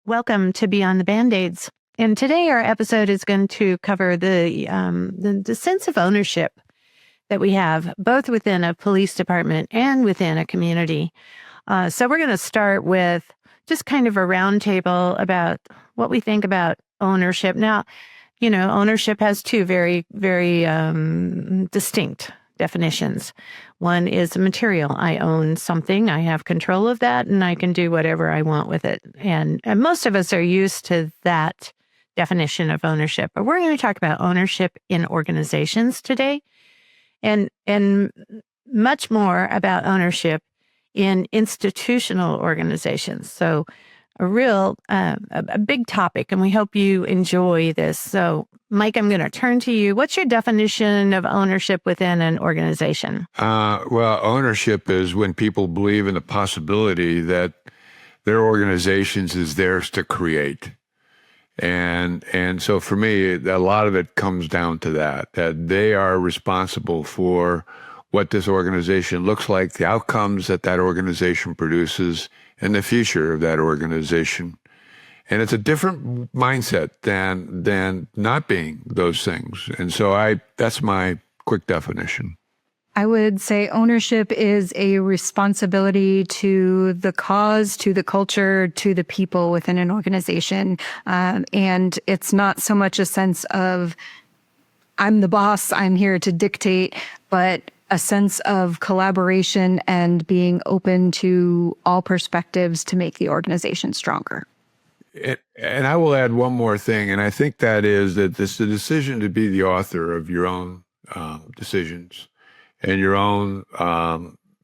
Welcome to Beyond the Band-Aids. And today our episode is going to cover the sense of ownership that we have both within a police department and within a community. So we're going to start with just kind of a roundtable about what we think about ownership. Now, ownership has two very, very distinct definitions. One is material. I own something. I have control of that, and I can do whatever I want with it. And most of us are used to that definition of ownership. But we're going to talk about ownership in organizations today, and much more about ownership in institutional organizations. So a big topic, and we hope you enjoy this. So, Mike, I'm going to turn to you. What's your definition of ownership within an organization? Well, ownership is when people believe in the possibility that their organizations is theirs to create. And so for me, a lot of it comes down to that they are responsible for what this organization looks like, the outcomes that organization produces, and the future of that organization. And it's a different mindset than not being those things. And so that's my quick definition. I would say ownership is a responsibility to the cause, to the culture, to the people within an organization. And it's not so much a sense of, I'm the boss, I'm here to dictate, but a sense of collaboration and being open to all perspectives to make the organization stronger. And I will add one more thing, and I think that is that it's the decision to be the author of your own decisions and your own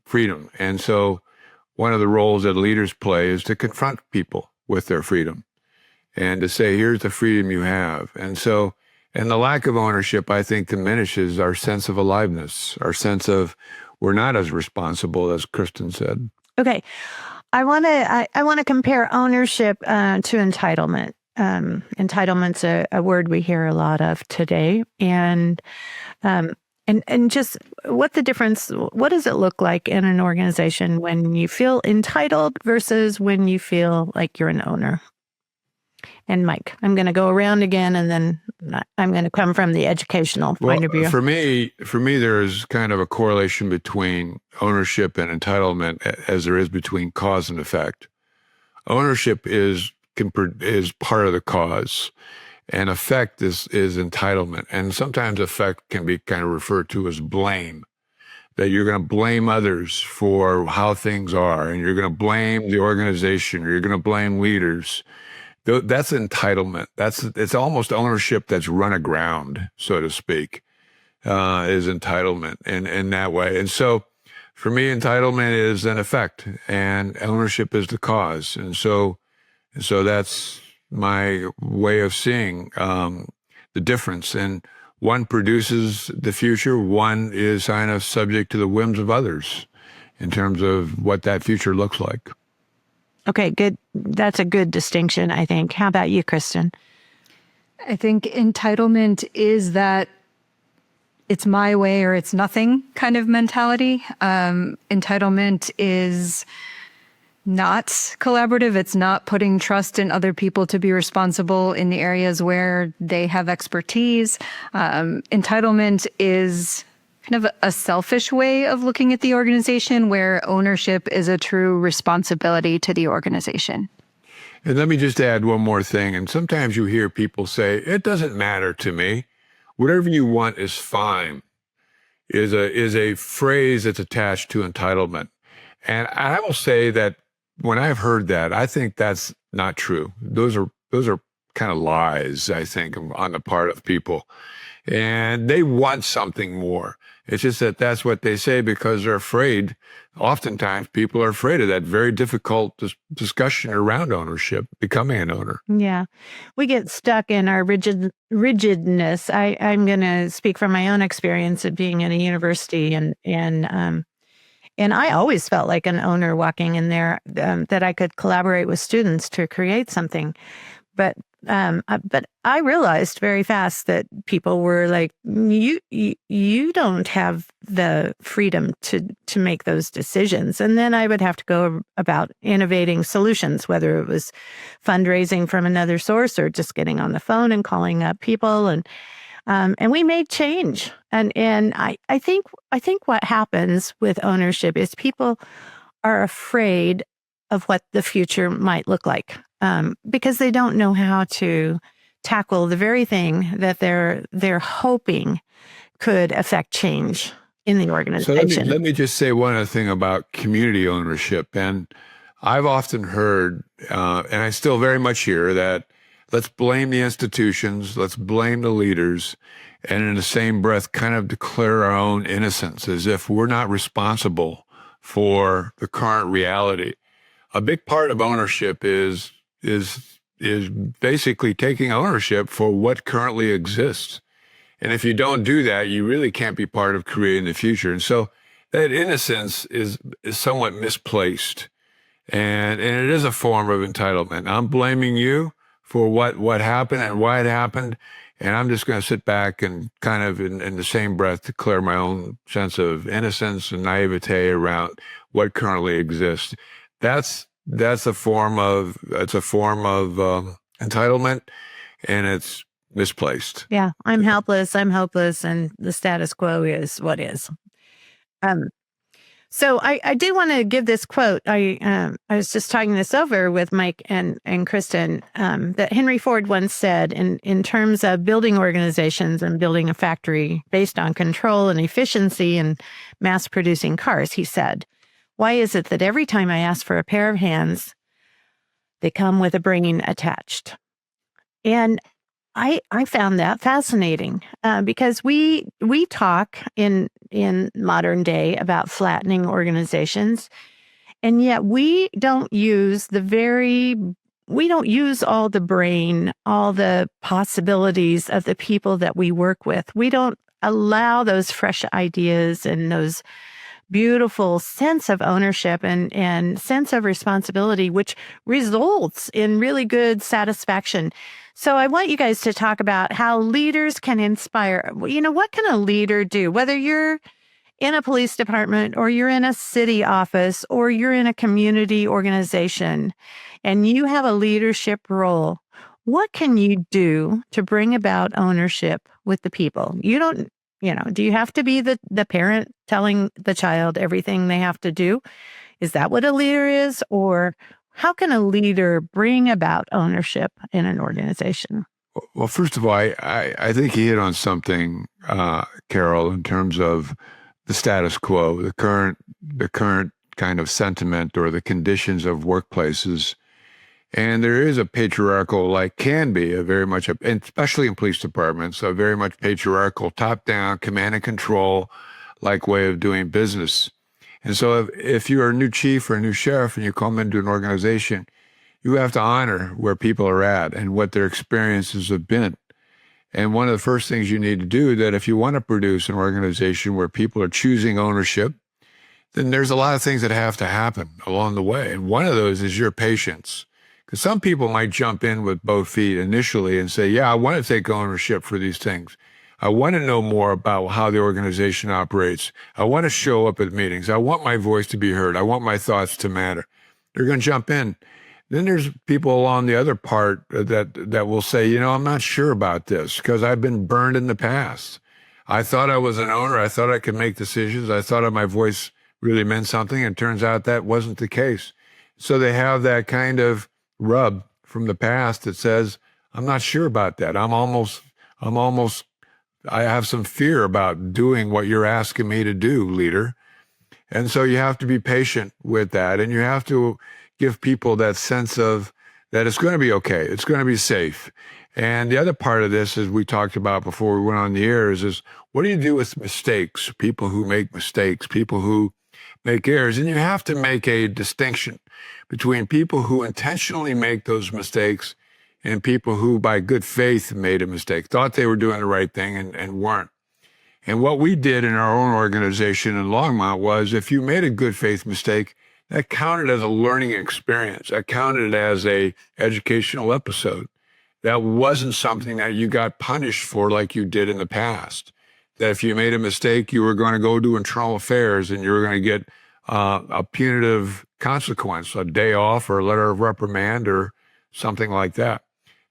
freedom. And so one of the roles that leaders play is to confront people with their freedom and to say, here's the freedom you have. And the lack of ownership, I think, diminishes our sense of aliveness, our sense of we're not as responsible as Kristin said. Okay. I want to compare ownership to entitlement. Entitlement's a word we hear a lot of today, and just what the difference. What does it look like in an organization when you feel entitled versus when you feel like you're an owner? And Mike, I'm going to go around again, and then I'm going to come from the educational point of view. For me, there is kind of a correlation between ownership and entitlement as there is between cause and effect. Ownership is part of the cause, and effect is entitlement. And sometimes effect can be kind of referred to as blame, that you're going to blame others for how things are, and you're going to blame the organization, or you're going to blame leaders. That's entitlement. It's almost ownership that's run aground, so to speak, is entitlement in that way. And so for me, entitlement is an effect and ownership is the cause. And so that's my way of seeing the difference. And one produces the future. One is kind of subject to the whims of others in terms of what that future looks like. Okay, good. That's a good distinction, I think. How about you, Kristin? I think entitlement is that it's my way or it's nothing kind of mentality. Entitlement is not collaborative. It's not putting trust in other people to be responsible in the areas where they have expertise. Entitlement is kind of a selfish way of looking at the organization where ownership is a true responsibility to the organization. And let me just add one more thing. And sometimes you hear people say, it doesn't matter to me. Whatever you want is fine, is a phrase that's attached to entitlement. And I will say that when I've heard that, I think that's not true. Those are kind of lies, I think, on the part of people. And they want something more. It's just that that's what they say because they're afraid. Oftentimes, people are afraid of that very difficult discussion around ownership, becoming an owner. Yeah. We get stuck in our rigidness. I'm going to speak from my own experience of being in a university, and I always felt like an owner walking in there, that I could collaborate with students to create something. But but I realized very fast that people were like, you don't have the freedom to make those decisions. And then I would have to go about innovating solutions, whether it was fundraising from another source or just getting on the phone and calling up people. And we made change. And I think what happens with ownership is people are afraid of what the future might look like, because they don't know how to tackle the very thing that they're hoping could affect change in the So organization. let me just say one other thing about community ownership. And I've often heard, and I still very much hear that let's blame the institutions, let's blame the leaders, and in the same breath kind of declare our own innocence as if we're not responsible for the current reality. A big part of ownership is basically taking ownership for what currently exists. And if you don't do that, you really can't be part of creating the future. And so that innocence is somewhat misplaced. And it is a form of entitlement. I'm blaming you for what happened and why it happened. And I'm just going to sit back and kind of in the same breath declare my own sense of innocence and naivete around what currently exists. That's a form of entitlement, and it's misplaced. Yeah, I'm helpless, I'm hopeless, and the status quo is what is. So I do want to give this quote. I was just talking this over with Mike and Kristin, that Henry Ford once said in terms of building organizations and building a factory based on control and efficiency and mass producing cars. He said, "Why is it that every time I ask for a pair of hands, they come with a brain attached?" And I found that fascinating, because we talk in modern day about flattening organizations, and yet we don't use all the brain, all the possibilities of the people that we work with. We don't allow those fresh ideas and those beautiful sense of ownership and sense of responsibility, which results in really good satisfaction. So I want you guys to talk about how leaders can inspire. What can a leader do? Whether you're in a police department or you're in a city office or you're in a community organization and you have a leadership role, what can you do to bring about ownership with the people? Do you have to be the parent telling the child everything they have to do? Is that what a leader is? Or how can a leader bring about ownership in an organization? Well, first of all, I think he hit on something, Carol, in terms of the status quo, the current kind of sentiment or the conditions of workplaces. And there is a patriarchal, can be a very much, and especially in police departments, a very much patriarchal, top-down, command and control way of doing business. And so if you're a new chief or a new sheriff and you come into an organization, you have to honor where people are at and what their experiences have been. And one of the first things you need to do, that if you want to produce an organization where people are choosing ownership, then there's a lot of things that have to happen along the way. And one of those is your patience. Because some people might jump in with both feet initially and say, yeah, I want to take ownership for these things. I want to know more about how the organization operates. I want to show up at meetings. I want my voice to be heard. I want my thoughts to matter. They're going to jump in. Then there's people along the other part that will say, I'm not sure about this because I've been burned in the past. I thought I was an owner. I thought I could make decisions. I thought my voice really meant something. And it turns out that wasn't the case. So they have that kind of rub from the past that says, I'm not sure about that. I have some fear about doing what you're asking me to do, leader. And so you have to be patient with that. And you have to give people that sense of that it's going to be okay. It's going to be safe. And the other part of this, as we talked about before we went on the air, is what do you do with mistakes? People who make mistakes, people who make errors. And you have to make a distinction between people who intentionally make those mistakes and people who, by good faith, made a mistake, thought they were doing the right thing and weren't. And what we did in our own organization in Longmont was, if you made a good faith mistake, that counted as a learning experience. That counted as a educational episode. that wasn't something that you got punished for like you did in the past. That if you made a mistake, you were going to go to internal affairs and you were going to get a punitive consequence, a day off or a letter of reprimand or something like that.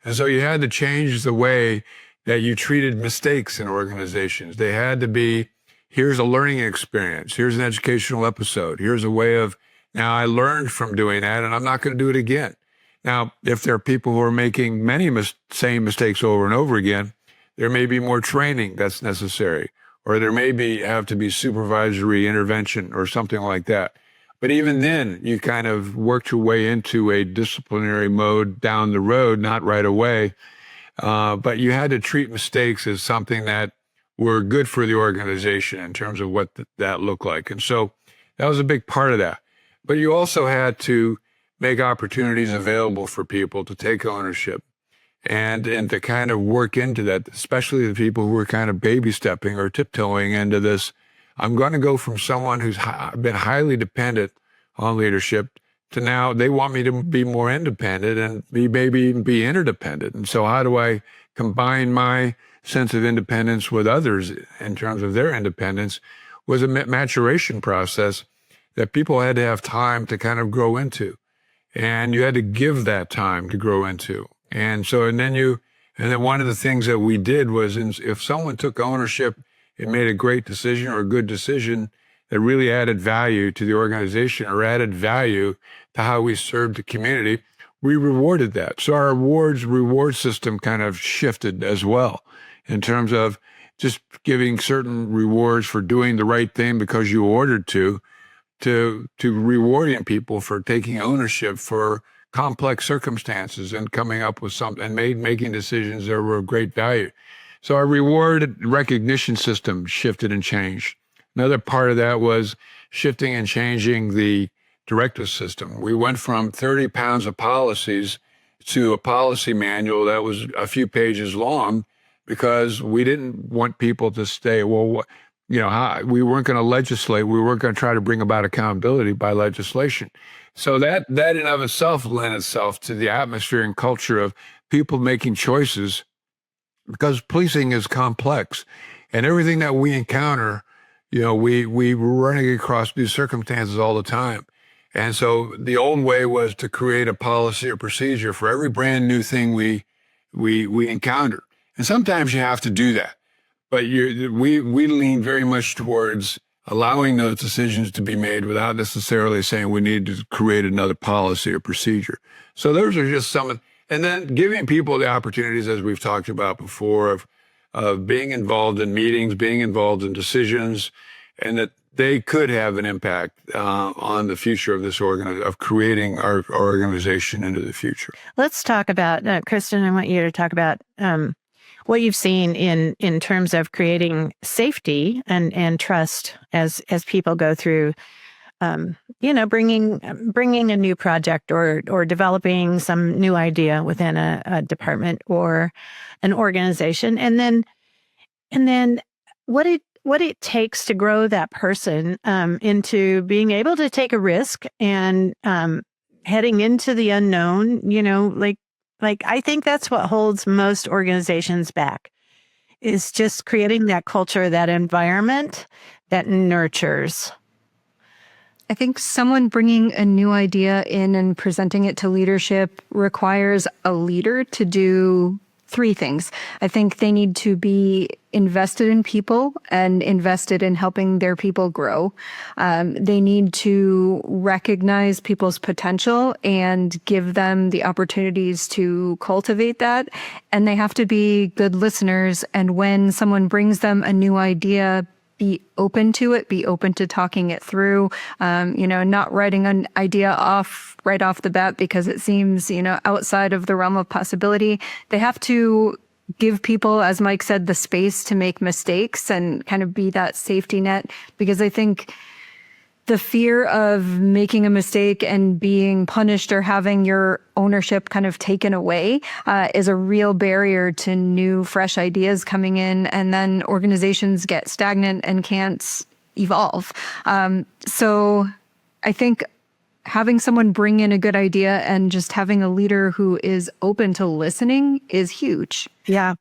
And so you had to change the way that you treated mistakes in organizations. They had to be, here's a learning experience. Here's an educational episode. Here's a way of, now I learned from doing that and I'm not going to do it again. Now, if there are people who are making many same mistakes over and over again, there may be more training that's necessary, or there may have to be supervisory intervention or something like that. But even then, you kind of worked your way into a disciplinary mode down the road, not right away. But you had to treat mistakes as something that were good for the organization in terms of what that looked like. And so that was a big part of that. But you also had to make opportunities available for people to take ownership and to kind of work into that, especially the people who were kind of baby stepping or tiptoeing into this. I'm going to go from someone who's been highly dependent on leadership to now they want me to be more independent and maybe even be interdependent. And so how do I combine my sense of independence with others in terms of their independence was a maturation process that people had to have time to kind of grow into. And you had to give that time to grow into. And so, and then one of the things that we did was if someone took ownership and made a great decision or a good decision that really added value to the organization or added value to how we served the community, we rewarded that. So our reward system kind of shifted as well in terms of just giving certain rewards for doing the right thing because you ordered to rewarding people for taking ownership for complex circumstances and coming up with something and making decisions that were of great value. So our reward recognition system shifted and changed. Another part of that was shifting and changing the directive system. We went from 30 pounds of policies to a policy manual that was a few pages long because we didn't want people to stay, well, we weren't going to legislate. We weren't going to try to bring about accountability by legislation. So that in of itself lent itself to the atmosphere and culture of people making choices because policing is complex and everything that we encounter, we were running across these circumstances all the time. And so the old way was to create a policy or procedure for every brand new thing we encounter. And sometimes you have to do that. But we lean very much towards allowing those decisions to be made without necessarily saying we need to create another policy or procedure. So those are just and then giving people the opportunities, as we've talked about before, of being involved in meetings, being involved in decisions, and that they could have an impact on the future of of creating our organization into the future. Let's talk about, Kristin, I want you to talk about what you've seen in terms of creating safety and trust as people go through, bringing a new project or developing some new idea within a department or an organization, and then what it takes to grow that person into being able to take a risk and heading into the unknown. Like, I think that's what holds most organizations back, is just creating that culture, that environment that nurtures. I think someone bringing a new idea in and presenting it to leadership requires a leader to do three things. I think they need to be invested in people and invested in helping their people grow. They need to recognize people's potential and give them the opportunities to cultivate that. And they have to be good listeners. And when someone brings them a new idea, be open to it, be open to talking it through, not writing an idea off right off the bat because it seems, outside of the realm of possibility. They have to give people, as Mike said, the space to make mistakes and kind of be that safety net, because I think the fear of making a mistake and being punished or having your ownership kind of taken away is a real barrier to new, fresh ideas coming in. And then organizations get stagnant and can't evolve. So I think having someone bring in a good idea and just having a leader who is open to listening is huge. Yeah.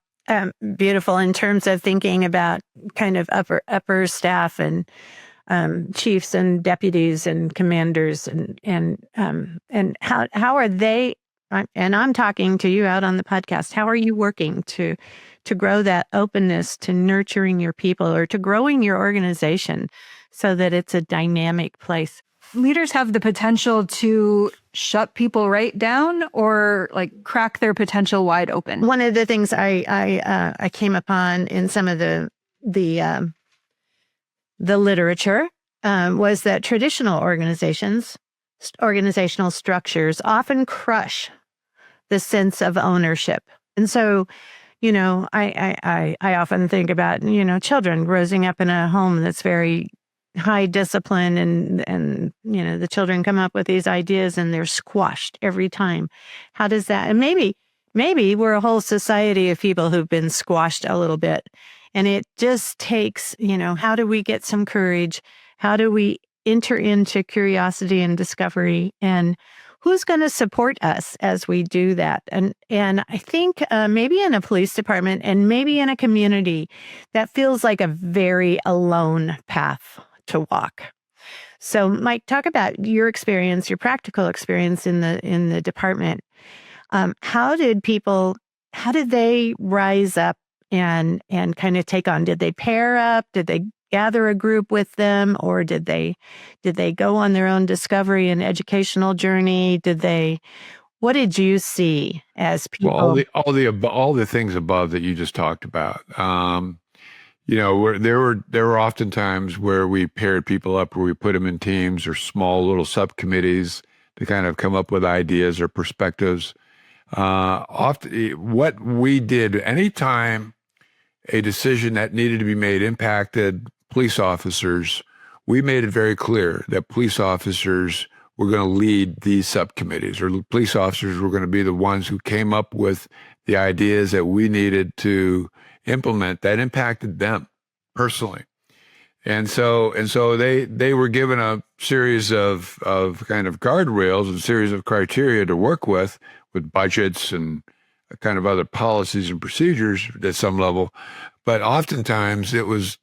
Beautiful in terms of thinking about kind of upper staff and chiefs and deputies and commanders and how are they, and I'm talking to you out on the podcast, how are you working to grow that openness to nurturing your people or to growing your organization so that it's a dynamic place? Leaders have the potential to shut people right down or like crack their potential wide open. One of the things I came upon in some of the literature was that traditional organizational structures often crush the sense of ownership. And so, I often think about, children growing up in a home that's very high discipline and the children come up with these ideas and they're squashed every time. How does that, and maybe we're a whole society of people who've been squashed a little bit, and it just takes, how do we get some courage? How do we enter into curiosity and discovery, and who's going to support us as we do that? And I think maybe in a police department and maybe in a community, that feels like a very alone path to walk. So, Mike, talk about your experience, your practical experience in the department. How did they rise up and kind of take on? Did they pair up? Did they gather a group with them, or did they go on their own discovery and educational journey? What did you see as people? Well, all the things above that you just talked about. There were often times where we paired people up, where we put them in teams or small little subcommittees to kind of come up with ideas or perspectives. Often, what we did, anytime a decision that needed to be made impacted police officers, we made it very clear that police officers were going to lead these subcommittees, or police officers were going to be the ones who came up with the ideas that we needed to implement that impacted them personally. And so they were given a series of kind of guardrails and series of criteria to work with budgets and kind of other policies and procedures at some level. But oftentimes it was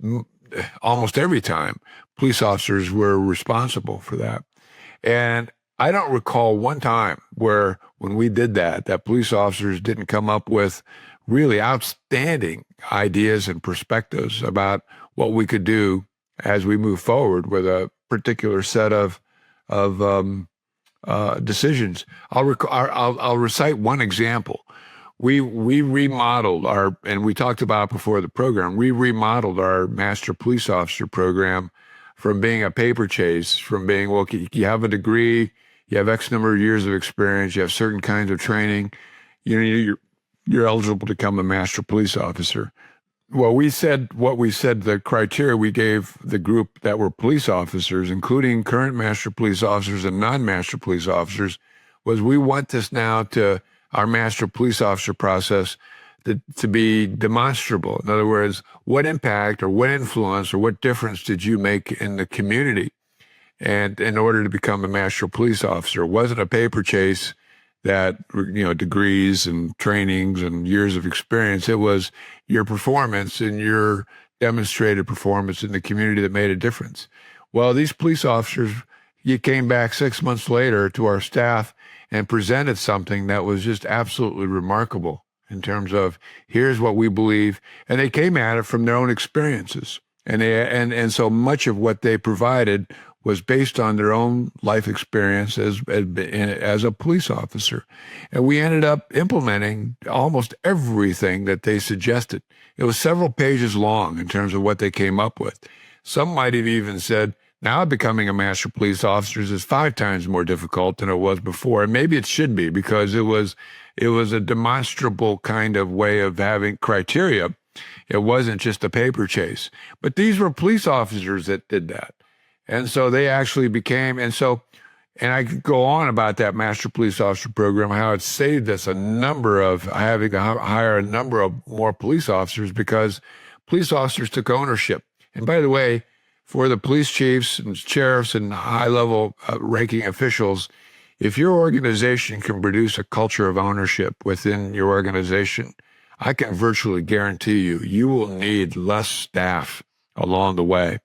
almost every time police officers were responsible for that. And I don't recall one time where when we did that police officers didn't come up with really outstanding ideas and perspectives about what we could do as we move forward with a particular set of decisions. I'll recite one example. We remodeled and we talked about before the program, we remodeled our master police officer program from being a paper chase, from being, well, you have a degree, you have X number of years of experience, you have certain kinds of training, you're eligible to become a master police officer. Well, the criteria we gave the group that were police officers, including current master police officers and non-master police officers, was we want this now to our master police officer process to be demonstrable. In other words, what impact or what influence or what difference did you make in the community? And in order to become a master police officer, it wasn't a paper chase that, degrees and trainings and years of experience. It was your performance and your demonstrated performance in the community that made a difference. Well, these police officers, you came back 6 months later to our staff and presented something that was just absolutely remarkable in terms of here's what we believe. And they came at it from their own experiences. And so much of what they provided was based on their own life experience as a police officer. And we ended up implementing almost everything that they suggested. It was several pages long in terms of what they came up with. Some might have even said, now becoming a master police officer is 5 times more difficult than it was before. And maybe it should be, because it was a demonstrable kind of way of having criteria. It wasn't just a paper chase. But these were police officers that did that. And so they actually became, and I could go on about that master police officer program, how it saved us having to hire a number of more police officers, because police officers took ownership. And by the way, for the police chiefs and sheriffs and high-level ranking officials, if your organization can produce a culture of ownership within your organization, I can virtually guarantee you will need less staff along the way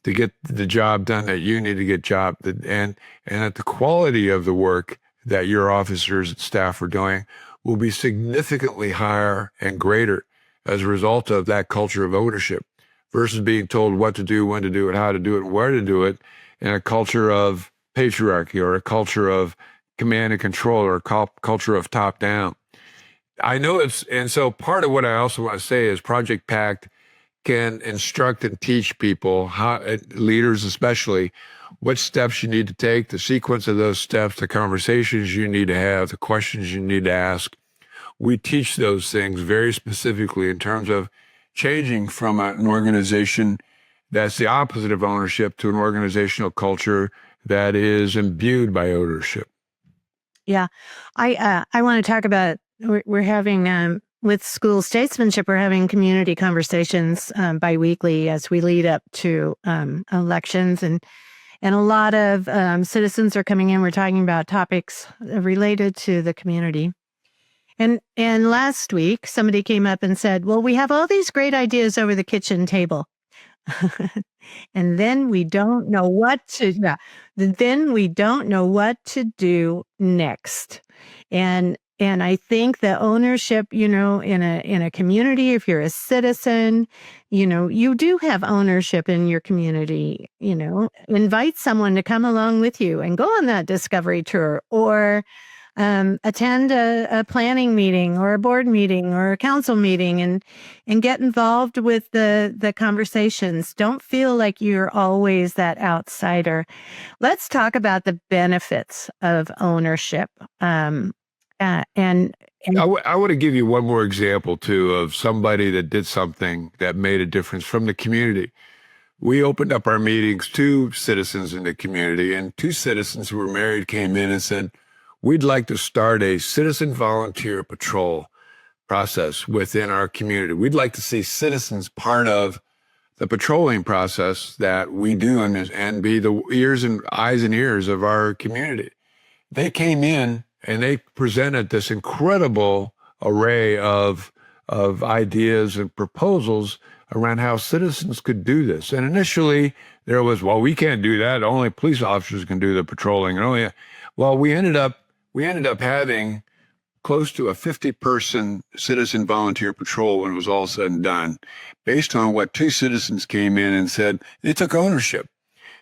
to get the job done that you need to get job, and that the quality of the work that your officers and staff are doing will be significantly higher and greater as a result of that culture of ownership versus being told what to do, when to do it, how to do it, and where to do it in a culture of patriarchy or a culture of command and control or a culture of top down. I know and so part of what I also want to say is Project PACT can instruct and teach people, leaders especially, what steps you need to take, the sequence of those steps, the conversations you need to have, the questions you need to ask. We teach those things very specifically in terms of changing from an organization that's the opposite of ownership to an organizational culture that is imbued by ownership. Yeah. I want to talk about, we're having, with school statesmanship, we're having community conversations biweekly as we lead up to elections, and a lot of citizens are coming in. We're talking about topics related to the community. And last week, somebody came up and said, well, we have all these great ideas over the kitchen table. And then we don't know what to do next. And I think the ownership, in a community, if you're a citizen, you do have ownership in your community. Invite someone to come along with you and go on that discovery tour, or attend a planning meeting or a board meeting or a council meeting, and get involved with the conversations. Don't feel like you're always that outsider. Let's talk about the benefits of ownership. I want to give you one more example, too, of somebody that did something that made a difference from the community. We opened up our meetings to citizens in the community, and 2 citizens who were married came in and said, we'd like to start a citizen volunteer patrol process within our community. We'd like to see citizens part of the patrolling process that we do and be the ears and eyes and ears of our community. They came in and they presented this incredible array of ideas and proposals around how citizens could do this. And initially there was, well, we can't do that. Only police officers can do the patrolling. And we ended up having close to a 50-person citizen volunteer patrol when it was all said and done, based on what 2 citizens came in and said. They took ownership.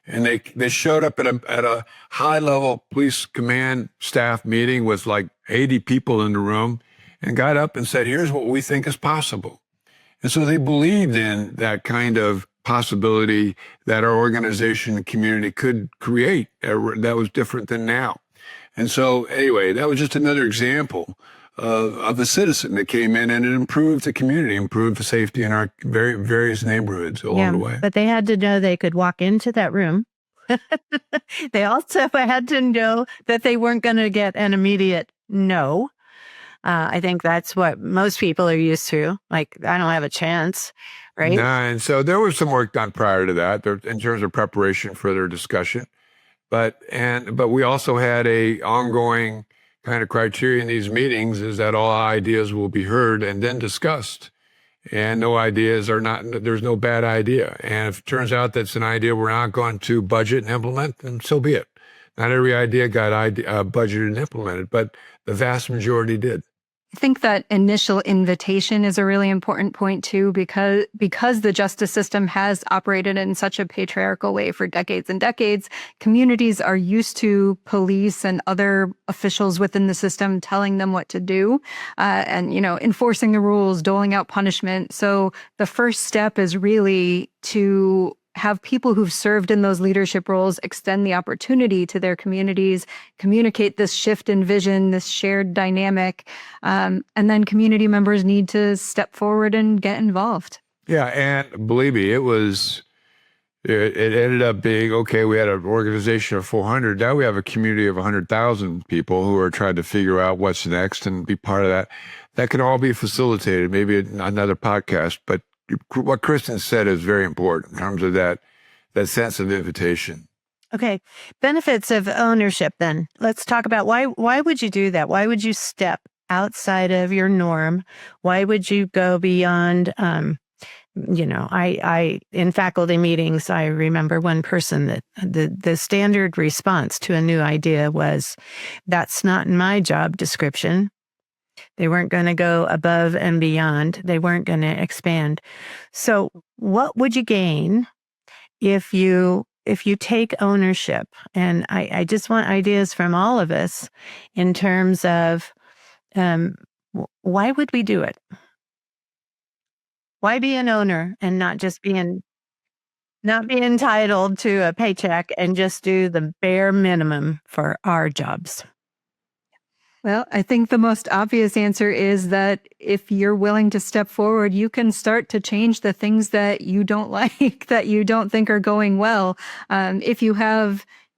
And they showed up at a high-level police command staff meeting with like 80 people in the room and got up and said, here's what we think is possible. And so they believed in that kind of possibility that our organization and community could create that was different than now. And so anyway, that was just another example of a citizen that came in, and it improved the community, improved the safety in our various neighborhoods along the way. But they had to know they could walk into that room. They also had to know that they weren't going to get an immediate no. I think that's what most people are used to. Like, I don't have a chance, right? Nah, and so there was some work done prior to that in terms of preparation for their discussion. But we also had a ongoing kind of criteria in these meetings is that all ideas will be heard and then discussed. And there's no bad idea. And if it turns out that's an idea we're not going to budget and implement, then so be it. Not every idea got budgeted and implemented, but the vast majority did. I think that initial invitation is a really important point too, because the justice system has operated in such a patriarchal way for decades and decades. Communities are used to police and other officials within the system telling them what to do, and enforcing the rules, doling out punishment. So the first step is really to have people who've served in those leadership roles extend the opportunity to their communities, communicate this shift in vision, this shared dynamic, and then community members need to step forward and get involved. Yeah, and believe me, it ended up being, okay, we had an organization of 400. Now we have a community of 100,000 people who are trying to figure out what's next and be part of that. That can all be facilitated, maybe another podcast, but what Kristin said is very important in terms of that that sense of invitation. Okay. Benefits of ownership then. Let's talk about why would you do that? Why would you step outside of your norm? Why would you go beyond I in faculty meetings, I remember one person that the standard response to a new idea was, that's not in my job description. They weren't going to go above and beyond. They weren't going to expand. So what would you gain if you take ownership? And I just want ideas from all of us in terms of why would we do it? Why be an owner and not be entitled to a paycheck and just do the bare minimum for our jobs? Well, I think the most obvious answer is that if you're willing to step forward, you can start to change the things that you don't like, that you don't think are going well.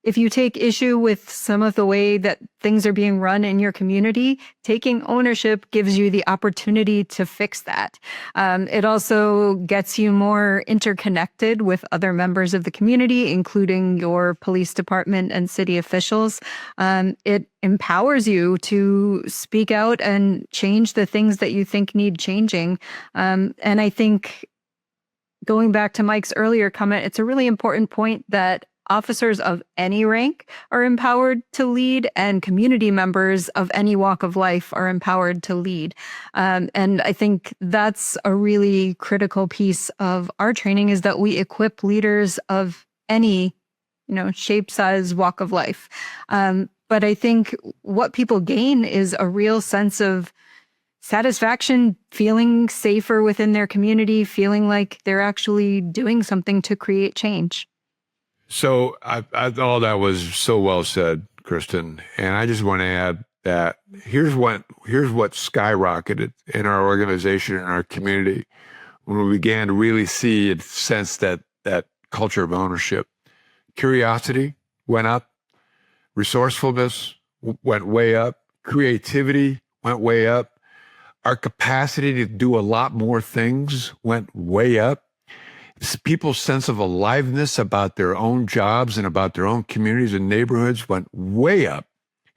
If you take issue with some of the way that things are being run in your community, taking ownership gives you the opportunity to fix that. It also gets you more interconnected with other members of the community, including your police department and city officials. It empowers you to speak out and change the things that you think need changing. And I think going back to Mike's earlier comment, it's a really important point that officers of any rank are empowered to lead, and community members of any walk of life are empowered to lead. And I think that's a really critical piece of our training, is that we equip leaders of any, shape, size, walk of life. But I think what people gain is a real sense of satisfaction, feeling safer within their community, feeling like they're actually doing something to create change. So I thought that was so well said, Kristin. And I just want to add that here's what skyrocketed in our organization, in our community, when we began to really see and sense that culture of ownership. Curiosity went up, resourcefulness went way up, creativity went way up, our capacity to do a lot more things went way up. People's sense of aliveness about their own jobs and about their own communities and neighborhoods went way up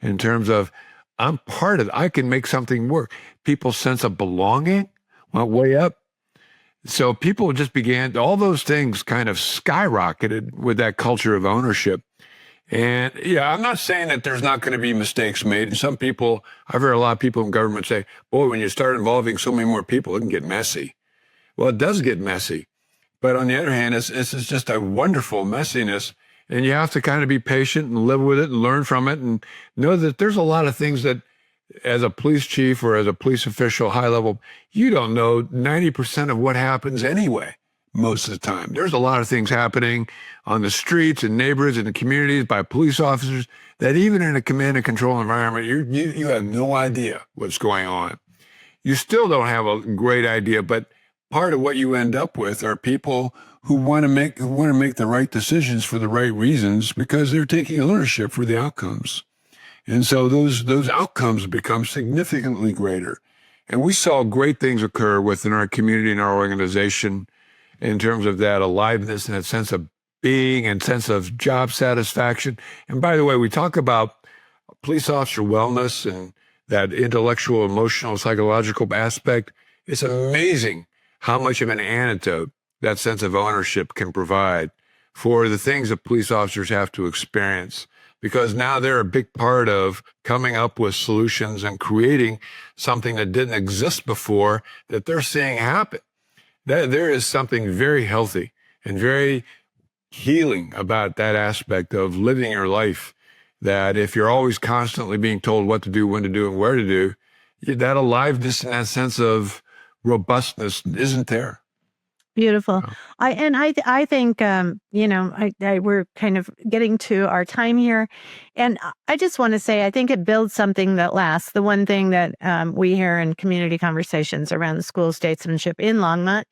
in terms of, I'm part of it. I can make something work. People's sense of belonging went way up. So people just began, all those things kind of skyrocketed with that culture of ownership. And yeah, I'm not saying that there's not going to be mistakes made. And some people, I've heard a lot of people in government say, boy, when you start involving so many more people, it can get messy. Well, it does get messy. But on the other hand, it's just a wonderful messiness, and you have to kind of be patient and live with it and learn from it and know that there's a lot of things that, as a police chief or as a police official, high level, you don't know 90% of what happens anyway, most of the time. There's a lot of things happening on the streets and neighborhoods and the communities by police officers that even in a command and control environment, you have no idea what's going on. You still don't have a great idea, but part of what you end up with are people who want to make the right decisions for the right reasons because they're taking ownership for the outcomes. And so those outcomes become significantly greater. And we saw great things occur within our community and our organization in terms of that aliveness and that sense of being and sense of job satisfaction. And by the way, we talk about police officer wellness and that intellectual, emotional, psychological aspect. It's amazing how much of an antidote that sense of ownership can provide for the things that police officers have to experience, because now they're a big part of coming up with solutions and creating something that didn't exist before that they're seeing happen. There is something very healthy and very healing about that aspect of living your life, that if you're always constantly being told what to do, when to do, and where to do, that aliveness and that sense of robustness isn't there. Beautiful. I think we're kind of getting to our time here, and I just want to say I think it builds something that lasts. The one thing that we hear in community conversations around the school of statesmanship in Longmont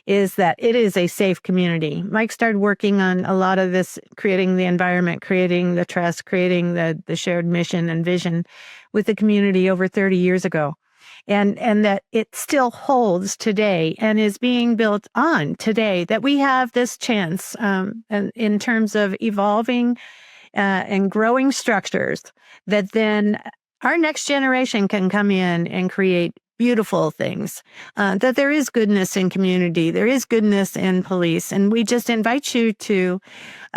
is that it is a safe community. Mike started working on a lot of this, creating the environment, creating the trust, creating the shared mission and vision with the community over 30 years ago. and that it still holds today and is being built on today, that we have this chance and in terms of evolving and growing structures, that then our next generation can come in and create beautiful things, that there is goodness in community, there is goodness in police. And we just invite you to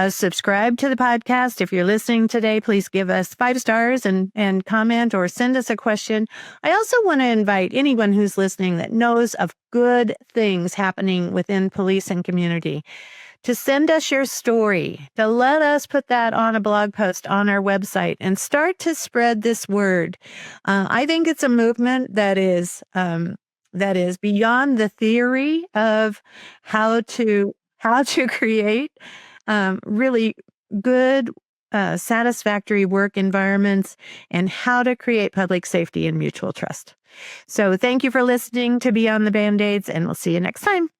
subscribe to the podcast. If you're listening today, please give us 5 stars and comment or send us a question. I also want to invite anyone who's listening that knows of good things happening within police and community to send us your story, to let us put that on a blog post on our website and start to spread this word. I think it's a movement that is beyond the theory of how to create really good, satisfactory work environments and how to create public safety and mutual trust. So thank you for listening to Beyond the Band-Aids, and we'll see you next time.